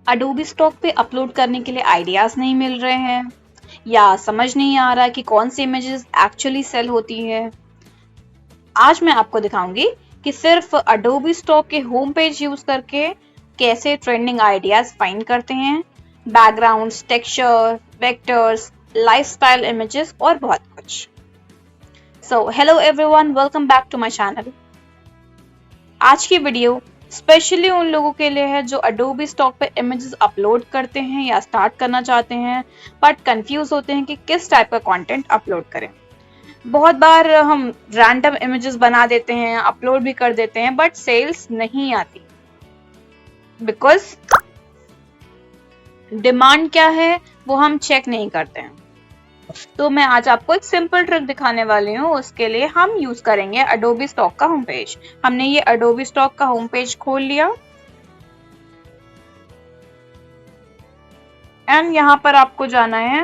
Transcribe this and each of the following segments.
Adobe stock पे upload करने के लिए आइडियाज नहीं मिल रहे हैं या समझ नहीं आ रहा कि कौन सी इमेजेस एक्चुअली सेल होती है। आज मैं आपको दिखाऊंगी कि सिर्फ अडोबी स्टॉक के होम पेज यूज करके कैसे ट्रेंडिंग आइडियाज फाइंड करते हैं, backgrounds, texture, vectors, lifestyle images और बहुत कुछ। So hello everyone, welcome back to my channel. आज की वीडियो स्पेशली उन लोगों के लिए है जो अडोबी स्टॉक पे इमेजेस अपलोड करते हैं या स्टार्ट करना चाहते हैं बट कंफ्यूज होते हैं कि किस टाइप का कंटेंट अपलोड करें। बहुत बार हम रैंडम इमेजेस बना देते हैं, अपलोड भी कर देते हैं बट सेल्स नहीं आती बिकॉज डिमांड क्या है वो हम चेक नहीं करते हैं। तो मैं आज आपको एक सिंपल ट्रिक दिखाने वाली हूँ। उसके लिए हम यूज करेंगे अडोबी स्टॉक का होम पेज। हमने ये अडोबी स्टॉक का होम पेज खोल लिया एंड यहाँ पर आपको जाना है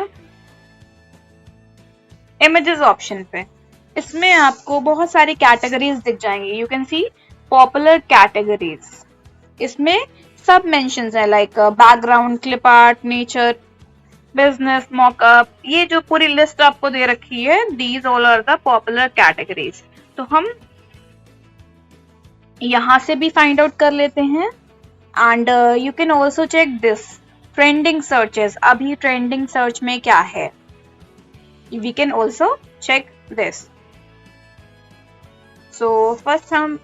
इमेजेस ऑप्शन पे। इसमें आपको बहुत सारी कैटेगरीज दिख जाएंगी। You can see popular categories. इसमें सब मेंशंस है like background, clip art, nature, business, mockup. ये जो पूरी लिस्ट आपको दे रखी है, these all are the popular categories. तो हम यहाँ से भी फाइंड आउट कर लेते हैं and you can also check this trending searches. अभी ट्रेंडिंग सर्च में क्या है, we can also check this. So first हम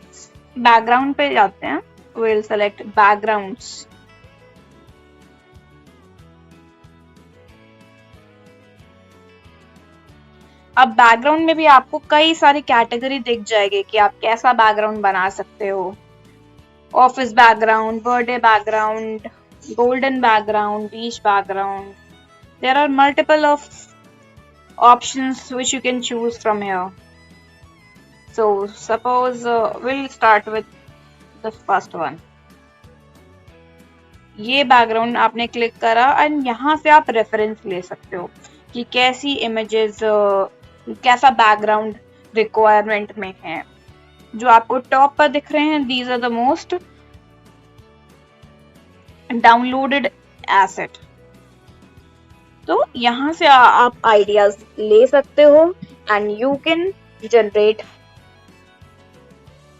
बैकग्राउंड पे जाते हैं। Will select backgrounds. अब बैकग्राउंड में भी आपको कई सारी कैटेगरी दिख जाएगी कि आप कैसा बैकग्राउंड बना सकते हो। Office background, birthday background, golden background, beach background. There are multiple of options which you can choose from here. So suppose we'll start with the first one. ये बैकग्राउंड आपने क्लिक करा एंड यहाँ से आप reference ले सकते हो कि कैसी इमेजेस, कैसा बैकग्राउंड रिक्वायरमेंट में है। जो आपको टॉप पर दिख रहे हैं, these are the most downloaded asset. तो यहाँ से आप आइडियाज ले सकते हो and you can generate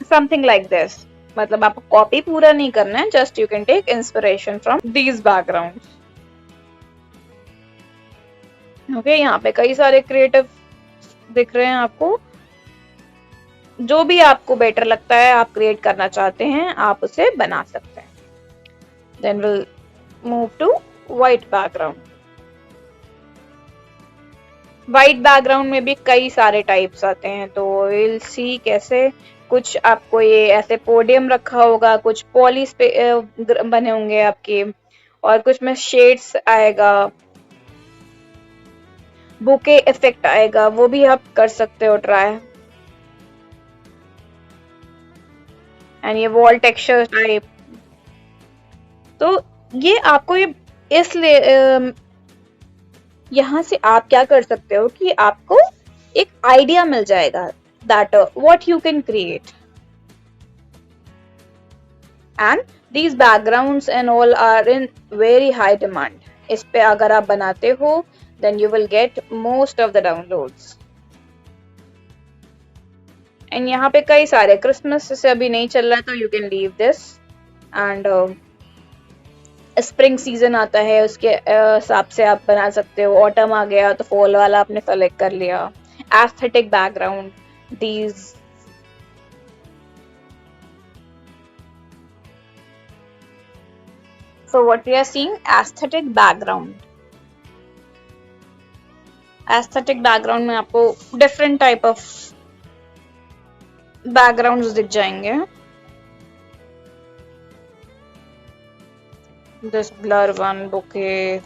something like this. मतलब आपको कॉपी पूरा नहीं करना है, just you can take inspiration from these backgrounds. Okay, यहाँ पे कई सारे क्रिएटिव दिख रहे हैं आपको। जो भी आपको बेटर लगता है, आप क्रिएट करना चाहते हैं, आप उसे बना सकते हैं। Then will move to white background. White background में भी कई सारे टाइप्स आते हैं, तो विल सी कैसे। कुछ आपको ये ऐसे पोडियम रखा होगा, कुछ पॉलिस पे बने होंगे आपके, और कुछ में शेड्स आएगा, बुके इफेक्ट आएगा, वो भी आप कर सकते हो ट्राई। एंड ये वॉल टेक्सचर टाइप। तो ये आपको ये इसलिए यहाँ से आप क्या कर सकते हो कि आपको एक आइडिया मिल जाएगा that what you can create, and these backgrounds and all are in very high demand. इस पे अगर आप बनाते हो then you will get most of the downloads. and यहाँ पे कई सारे क्रिसमस से अभी नहीं चल रहा है, तो you can leave this. and spring season आता है, उसके हिसाब से आप बना सकते हो। ऑटम आ गया तो फॉल वाला आपने सेलेक्ट कर लिया। Aesthetic background, these so what we are seeing, aesthetic background में आपको different type of backgrounds दिख जाएंगे। this blur one, bouquet,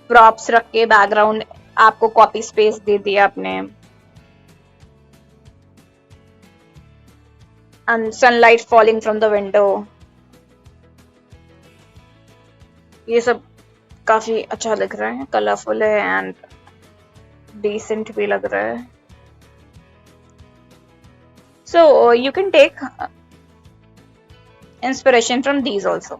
props रख के बैकग्राउंड आपको कॉपी स्पेस दे दिया आपने। and sunlight falling from the window, ये सब काफी अच्छा लग रहा है, कलरफुल है एंड डिसेंट भी लग रहा है। so you can take inspiration from these also.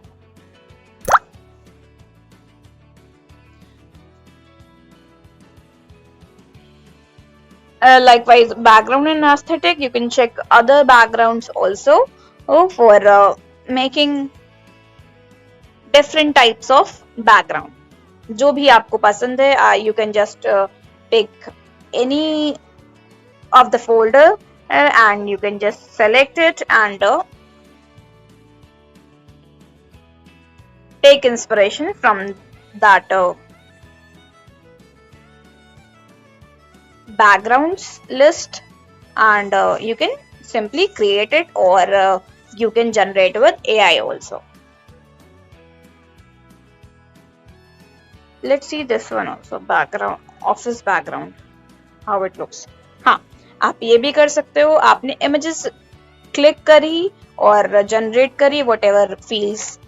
Likewise, background and aesthetic, you can check other backgrounds also for making different types of background. जो भी आपको पसंद है, you can just pick any of the folder and you can just select it and take inspiration from that backgrounds list, and you can simply create it, or you can generate with AI also. Let's see this one also, background, office background, how it looks. हाँ, आप ये भी कर सकते हो, आपने images click करी और जनरेट करी, whatever feels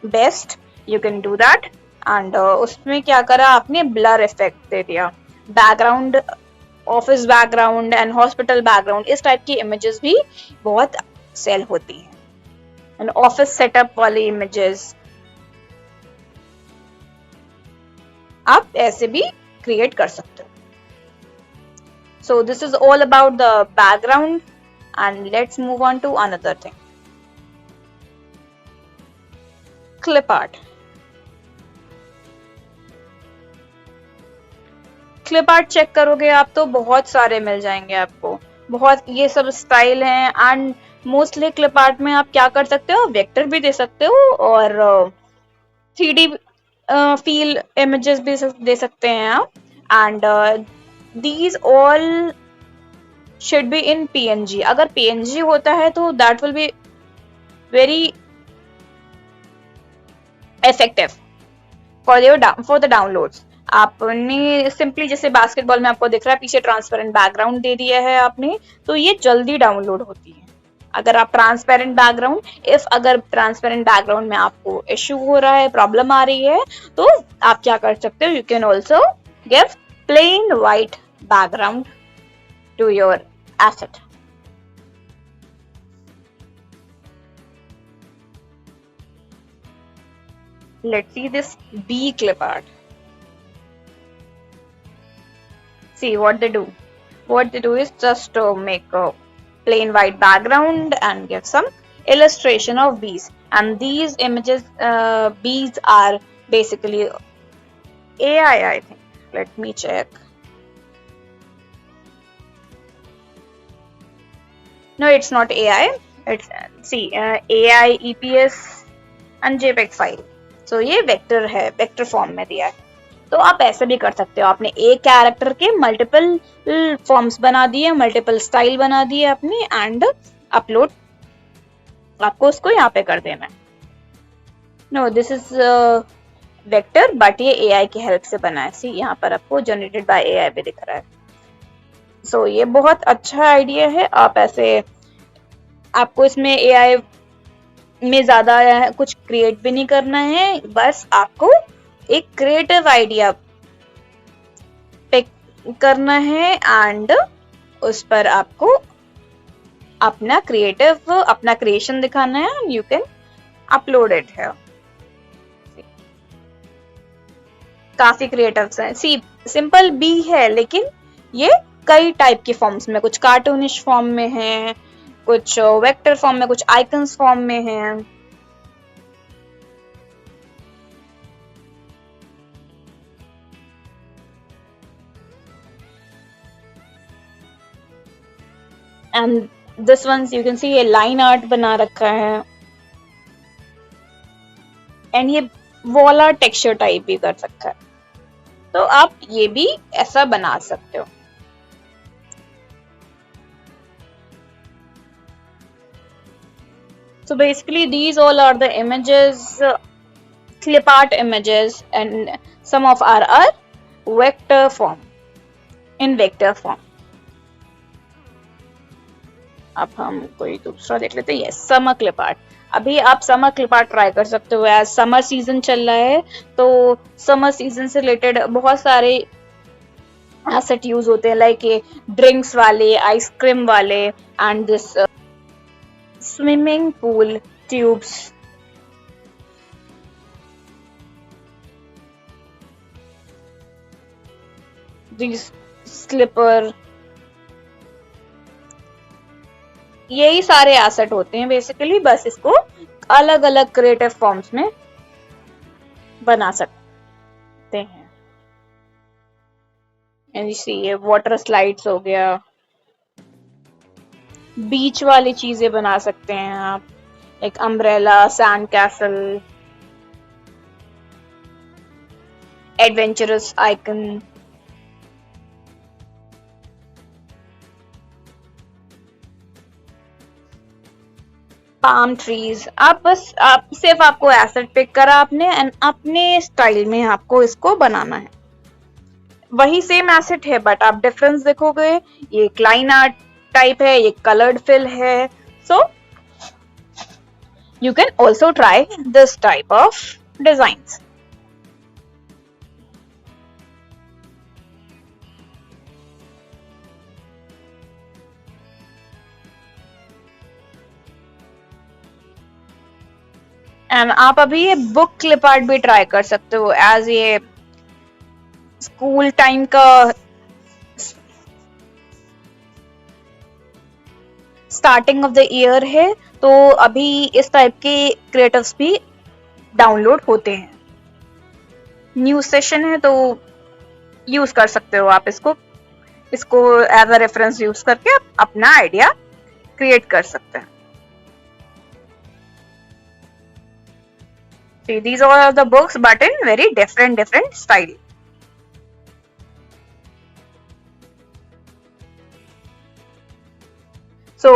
best you can do that, and उसमें क्या करा आपने, ब्लर इफेक्ट दे दिया, background, office background and hospital background, इस टाइप की इमेजेस भी बहुत सेल होती हैं, एंड ऑफिस सेटअप वाली इमेजेस आप ऐसे भी क्रिएट कर सकते हो. So this is all about the background, and let's move on to another thing. Clip art. Clip art check करोगे आप तो बहुत सारे मिल जाएंगे आपको, बहुत ये सब स्टाइल हैं, एंड मोस्टली क्लिप आर्ट में आप क्या कर सकते हो, वेक्टर भी दे सकते हो और 3D फील इमेजेस भी दे सकते हैं आप, and these all should be in PNG. अगर PNG होता है तो that will be very effective for the downloads. आपने सिंपली जैसे बास्केटबॉल में आपको दिख रहा है पीछे ट्रांसपेरेंट बैकग्राउंड दे दिया है आपने, तो ये जल्दी डाउनलोड होती है. अगर आप ट्रांसपेरेंट बैकग्राउंड, अगर ट्रांसपेरेंट बैकग्राउंड में आपको इश्यू हो रहा है, प्रॉब्लम आ रही है, तो आप क्या कर सकते हो, you can also give plain white background to your asset. Let's see this B clip art. See what they do. What they do is just to make a plain white background and give some illustration of bees. And these images, bees are basically AI, I think. Let me check. No, it's not AI. It's AI, EPS and JPEG file. So ये vector है, vector form में दिया है. तो आप ऐसे भी कर सकते हो, आपने एक कैरेक्टर के मल्टीपल फॉर्म्स बना दिए, मल्टीपल स्टाइल बना दिए अपनी, एंड अपलोड आपको उसको यहाँ पे कर देना है. No, this is vector, but ये AI की हेल्प से बना है. सी यहाँ पर आपको जनरेटेड बाय AI भी दिख रहा है. सो ये बहुत अच्छा आइडिया है. आप ऐसे, आपको इसमें AI में ज्यादा कुछ क्रिएट भी नहीं करना है, बस आपको एक क्रिएटिव आइडिया पिक करना है एंड उस पर आपको अपना क्रिएशन दिखाना है, and you can upload it है. काफी क्रिएटिव है. सी सिंपल भी है, लेकिन ये कई टाइप के फॉर्म्स में, कुछ कार्टूनिश फॉर्म में है, कुछ वेक्टर फॉर्म में, कुछ आइकन्स फॉर्म में है. And this ones you can see ये लाइन आर्ट बना रखा है, एंड ये वाला टेक्सचर टाइप भी कर सकता है. तो आप ये भी ऐसा बना सकते हो. So basically these all are the images, clip art images, and some of are vector form, in vector form. अब हम कोई दूसरा देख लेते हैं. Summer clip art. अभी आप समर क्लिप आर्ट ट्राई कर सकते हो. एज समर सीजन चल रहा है, तो समर सीजन से रिलेटेड बहुत सारे एसेट यूज होते हैं, लाइक ये ड्रिंक्स वाले, आइसक्रीम वाले, and this swimming pool tubes, these slipper, यही सारे एसेट होते हैं बेसिकली, बस इसको अलग अलग क्रिएटिव फॉर्म्स में बना सकते हैं। ये वाटर स्लाइड्स हो गया, बीच वाली चीजें बना सकते हैं आप, एक umbrella, sand castle, adventurous icon, palm trees. आप सिर्फ आपको एसेट पिक करा आपने एंड अपने स्टाइल में आपको इसको बनाना है। वही सेम एसेट है बट आप डिफरेंस देखोगे, ये क्लाइन आर्ट टाइप है, ये कलर्ड फिल है। So you can also try this type of designs. And आप अभी ये बुक क्लिप आर्ट भी ट्राई कर सकते हो, एज ये स्कूल टाइम का स्टार्टिंग ऑफ द ईयर है, तो अभी इस टाइप के क्रिएटिव्स भी डाउनलोड होते हैं। न्यू सेशन है तो यूज कर सकते हो आप इसको एज अ रेफरेंस यूज करके आप अपना आइडिया क्रिएट कर सकते हैं। See, these all are the books but in very different style. So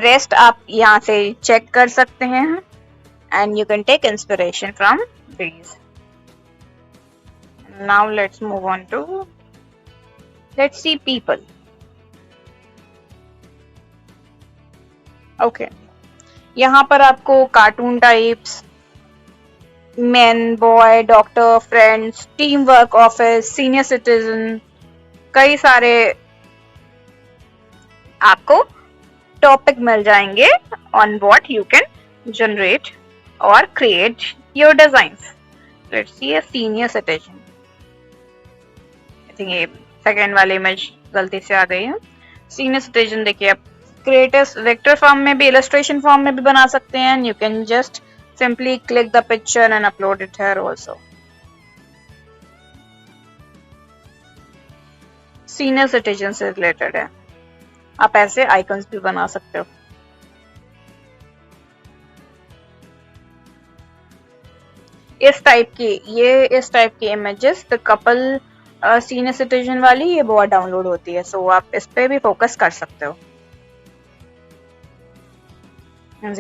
rest आप यहाँ से चेक कर सकते हैं and you can take inspiration from these. Now let's move on to, let's see people. Okay, यहाँ पर आपको cartoon types, man, boy, doctor, friends, team work, office, senior citizen, कई सारे आपको टॉपिक मिल जाएंगे on what you can generate और create your designs. Let's see a senior citizen. I think ये सेकेंड वाली इमेज गलती से आ गई है। सीनियर सिटीजन देखिए, आप क्रिएटिव वेक्टर फॉर्म में भी, इलस्ट्रेशन फॉर्म में भी बना सकते हैं। You can just simply click the picture and upload it here also. Senior citizen से रिलेटेड है, आप ऐसे आइकन्स भी बना सकते हो। इस टाइप की images the couple senior citizen वाली ये बहुत डाउनलोड होती है, सो आप इस पे भी फोकस कर सकते हो।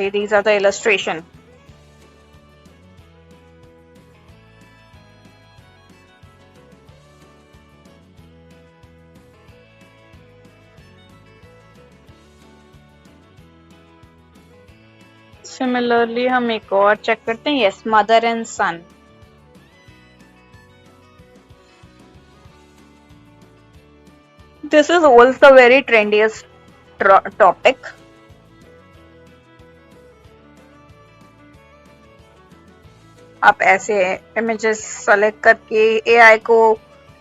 These are the illustration. Similarly हम एक और चेक करते हैं, yes, mother and son. This is also very trendiest topic. आप ऐसे इमेजेस सेलेक्ट करके एआई को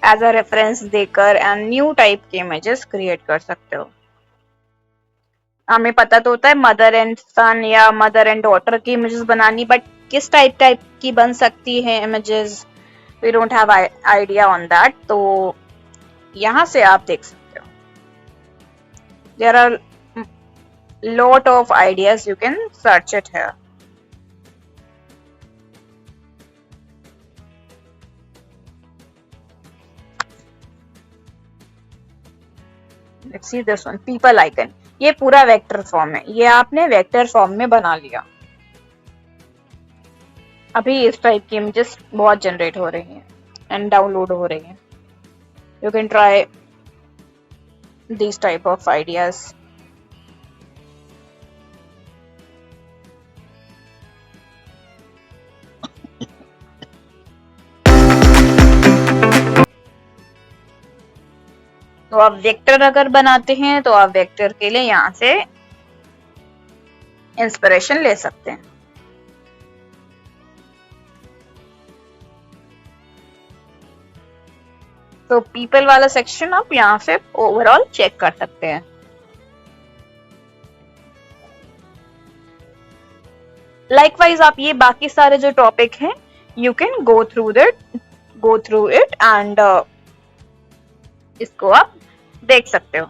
एज अ रेफरेंस देकर एंड न्यू टाइप के इमेजेस क्रिएट कर सकते हो। हमें पता तो होता है मदर एंड सन या मदर एंड डॉटर की इमेजेस बनानी, बट किस टाइप की बन सकती है images, we don't have idea on that. तो यहाँ से आप देख सकते हो, there are lot of ideas, you can search it here. Let's see this one, people icon. ये पूरा वेक्टर फॉर्म है, ये आपने वेक्टर फॉर्म में बना लिया। अभी इस टाइप की इमेजेस बहुत जनरेट हो रही हैं एंड डाउनलोड हो रही हैं। You can try this type of ideas. तो आप वेक्टर अगर बनाते हैं तो आप वेक्टर के लिए यहाँ से इंस्पिरेशन ले सकते हैं। तो पीपल वाला सेक्शन आप यहाँ से ओवरऑल चेक कर सकते हैं। लाइकवाइज आप ये बाकी सारे जो टॉपिक हैं you can go through it and इसको आप देख सकते हो।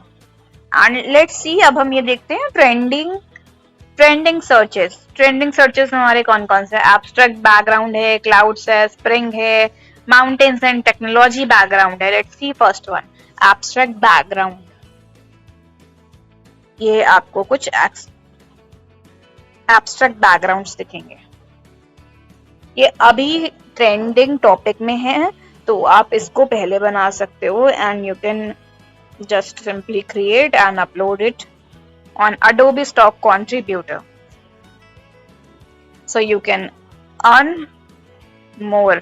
एंड लेट्स सी, अब हम ये देखते हैं ट्रेंडिंग सर्चेस हमारे कौन कौन से। एब्स्ट्रैक्ट बैकग्राउंड है, क्लाउड्स है, स्प्रिंग है, माउंटेन्स एंड टेक्नोलॉजी बैकग्राउंड है। Let's see first one, abstract background. ये आपको कुछ एब्स्ट्रैक्ट बैकग्राउंड्स दिखेंगे। ये अभी ट्रेंडिंग टॉपिक में है, तो आप इसको पहले बना सकते हो and you can just simply create and upload it on Adobe Stock Contributor, so you can earn more.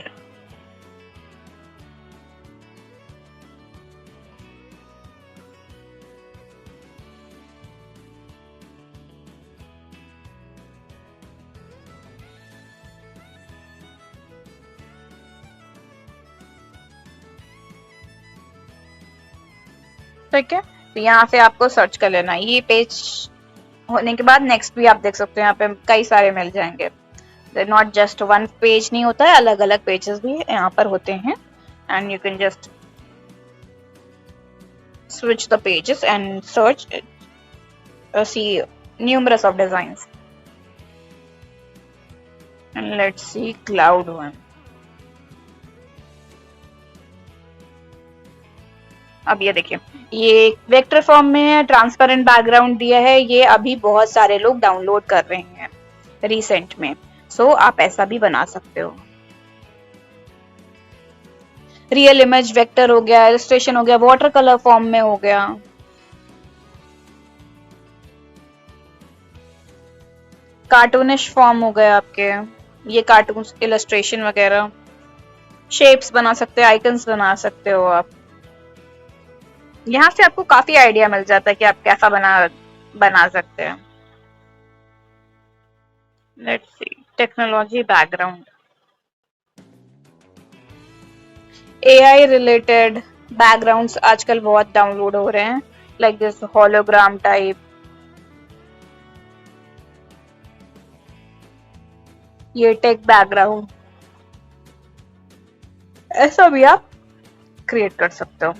ठीक है, तो यहाँ से आपको सर्च कर लेना। ये पेज होने के बाद नेक्स्ट भी आप देख सकते हो, यहाँ पे कई सारे मिल जाएंगे। नॉट जस्ट वन पेज नहीं होता है, अलग अलग पेजेस भी यहाँ पर होते हैं and you can just switch the pages and search see numerous of designs, and let's see cloud one. अब ये देखिए, ये वेक्टर फॉर्म में है, ट्रांसपेरेंट बैकग्राउंड दिया है। ये अभी बहुत सारे लोग डाउनलोड कर रहे हैं रिसेंट में, सो आप ऐसा भी बना सकते हो। रियल इमेज वेक्टर हो गया, इलस्ट्रेशन हो गया, वाटर कलर फॉर्म में हो गया, कार्टूनिश फॉर्म हो गया आपके, ये कार्टून इलस्ट्रेशन वगैरह, शेप्स बना सकते हो, आइकन्स बना सकते हो आप। यहाँ से आपको काफी आइडिया मिल जाता है कि आप कैसा बना सकते हैं। Let's see technology background, AI related backgrounds आजकल बहुत डाउनलोड हो रहे हैं, लाइक दिस होलोग्राम टाइप, ये टेक बैकग्राउंड, ऐसा भी आप क्रिएट कर सकते हो।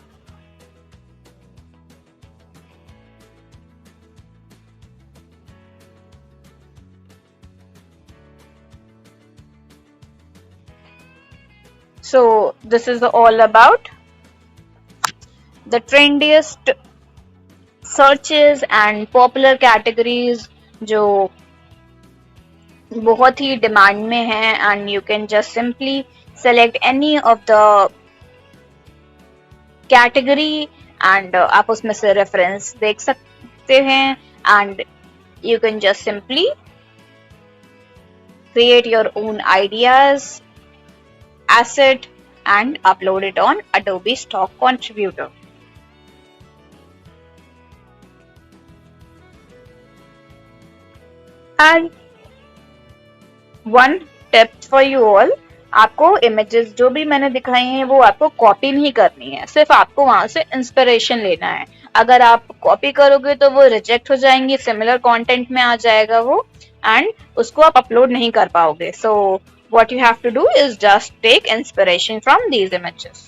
So this is all about the trendiest searches and popular categories जो बहुत ही डिमांड में है, and you can just simply select any of the category and आप उसमें से रेफरेंस देख सकते हैं and you can just simply create your own ideas, asset and upload it on Adobe Stock Contributor. And one tip for you all, आपको images जो भी मैंने दिखाई हैं वो आपको कॉपी नहीं करनी है, सिर्फ आपको वहां से इंस्पिरेशन लेना है। अगर आप कॉपी करोगे तो वो रिजेक्ट हो जाएंगी, सिमिलर कंटेंट में आ जाएगा वो एंड उसको आप अपलोड नहीं कर पाओगे। सो what you have to do is just take inspiration from these images.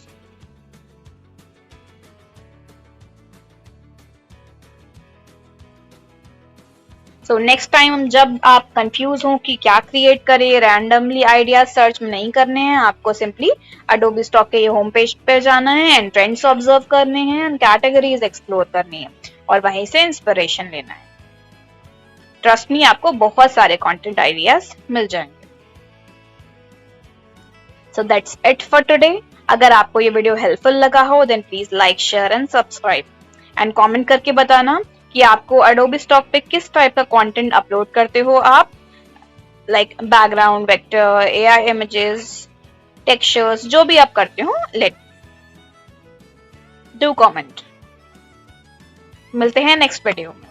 So next time जब आप कंफ्यूज हो कि क्या क्रिएट करें, रैंडमली आइडिया सर्च में नहीं करने हैं, आपको सिंपली Adobe Stock के ये होम पेज पे जाना है एंड ट्रेंड्स ऑब्जर्व करने हैं एंड कैटेगरीज एक्सप्लोर करनी है और वहीं से इंस्पिरेशन लेना है। ट्रस्ट मी, आपको बहुत सारे कंटेंट आइडियाज मिल जाएंगे। So that's it for today. अगर आपको ये वीडियो हेल्पफुल लगा हो then please like, share and subscribe and comment करके बताना कि आपको Adobe Stock पे किस टाइप का कंटेंट अपलोड करते हो आप, like background, vector, AI images, textures, जो भी आप करते हो, do comment. मिलते हैं नेक्स्ट वीडियो में।